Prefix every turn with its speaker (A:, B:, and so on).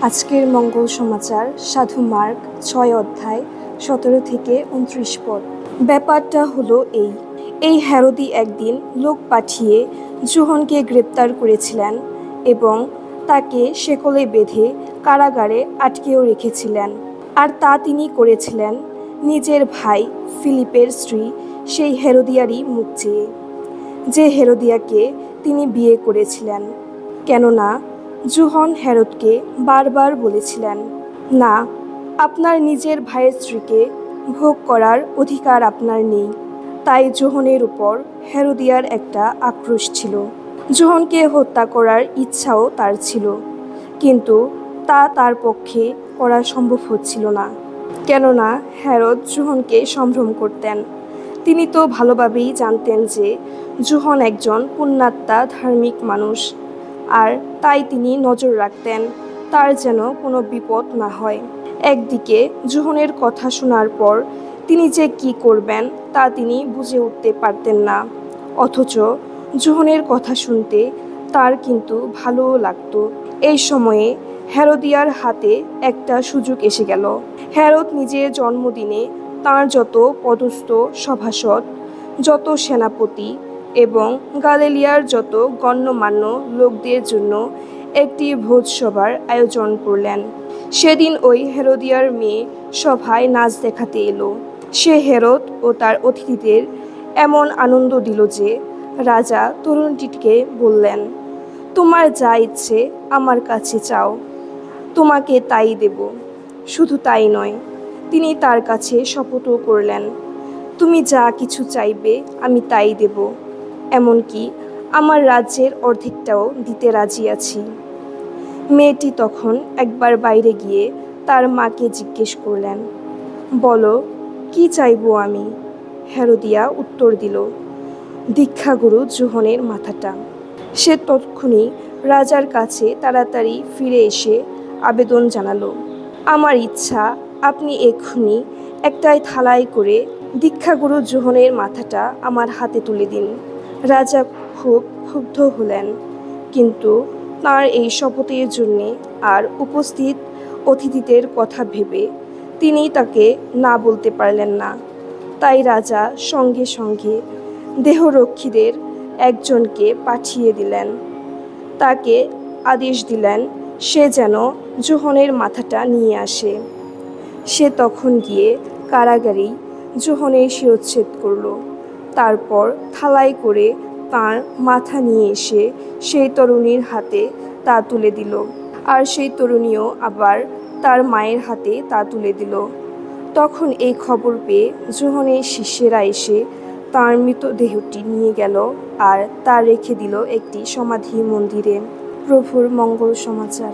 A: আজকের মঙ্গল সমাচার সাধু মার্ক ৬ অধ্যায় ১৭ থেকে ২৯ পদ। ব্যাপারটা হলো এই হেরোদি একদিন লোক পাঠিয়ে যোহনকে গ্রেপ্তার করেছিলেন এবং তাকে শেকলে বেঁধে কারাগারে আটকেও রেখেছিলেন। আর তা তিনি করেছিলেন নিজের ভাই ফিলিপের স্ত্রী সেই হেরোদিয়ারই মুখ চেয়ে, যে হেরোদিয়াকে তিনি বিয়ে করেছিলেন। কেননা যোহন হেরোদকে বারবার বলেছিলেন, না, আপনার নিজের ভাইয়ের স্ত্রীকে ভোগ করার অধিকার আপনার নেই। তাই যোহনের উপর হেরোদিয়ার একটা আক্রোশ ছিল। যোহনকে হত্যা করার ইচ্ছাও তার ছিল, কিন্তু তা তার পক্ষে করা সম্ভব হচ্ছিল না। কেননা হেরোদ যোহনকে সম্ভ্রম করতেন। তিনি তো ভালোভাবেই জানতেন যে যোহন একজন পুণ্যাত্মা ধার্মিক মানুষ, আর তাই তিনি নজর রাখতেন তার যেন কোনো বিপদ না হয়। একদিকে যোহনের কথা শোনার পর তিনি যে কি করবেন তা তিনি বুঝে উঠতে পারতেন না, অথচ যোহনের কথা শুনতে তার কিন্তু ভালোও লাগতো। এই সময়ে হেরোদিয়ার হাতে একটা সুযোগ এসে গেল। হেরোদ নিজের জন্মদিনে তাঁর যত পদস্থ সভাসদ, যত সেনাপতি এবং গালিলিয়ার যত গণ্যমান্য লোকদের জন্য একটি ভোজসভার আয়োজন করলেন। সেদিন ওই হেরোদিয়ার মেয়ে সভায় নাচ দেখাতে এলো। সে হেরোদ ও তার অতিথিদের এমন আনন্দ দিল যে রাজা তরুণীটিকে বললেন, তোমার যা ইচ্ছে আমার কাছে চাও, তোমাকে তাই দেব। শুধু তাই নয়, তিনি তার কাছে শপথও করলেন, তুমি যা কিছু চাইবে আমি তাই দেব, এমনকি আমার রাজ্যের অর্ধেকটাও দিতে রাজি আছি। মেয়েটি তখন একবার বাইরে গিয়ে তার মাকে জিজ্ঞেস করলেন, বলো কি চাইবো আমি? হেরোদিয়া উত্তর দিল, দীক্ষাগুরু যোহনের মাথাটা। সে তৎক্ষুনি রাজার কাছে তাড়াতাড়ি ফিরে এসে আবেদন জানালো, আমার ইচ্ছা আপনি এক্ষুনি একটাই থালায় করে দীক্ষাগুরু যোহনের মাথাটা আমার হাতে তুলে দিন। রাজা খুব ক্ষুব্ধ হলেন, কিন্তু তাঁর এই শপথের জন্যে আর উপস্থিত অতিথিদের কথা ভেবে তিনি তাকে না বলতে পারলেন না। তাই রাজা সঙ্গে সঙ্গে দেহরক্ষীদের একজনকে পাঠিয়ে দিলেন। তাকে আদেশ দিলেন সে যেন যোহনের মাথাটা নিয়ে আসে। সে তখন গিয়ে কারাগারেই যোহনের শিরচ্ছেদ করল। তারপর থালায় করে তাঁর মাথা নিয়ে এসে সেই তরুণীর হাতে তা তুলে দিল, আর সেই তরুণীও আবার তার মায়ের হাতে তা তুলে দিল। তখন এই খবর পেয়ে যোহনের শিষ্যেরা এসে তাঁর মৃতদেহটি নিয়ে গেল আর তা রেখে দিল একটি সমাধি মন্দিরে। প্রভুর মঙ্গল সমাচার।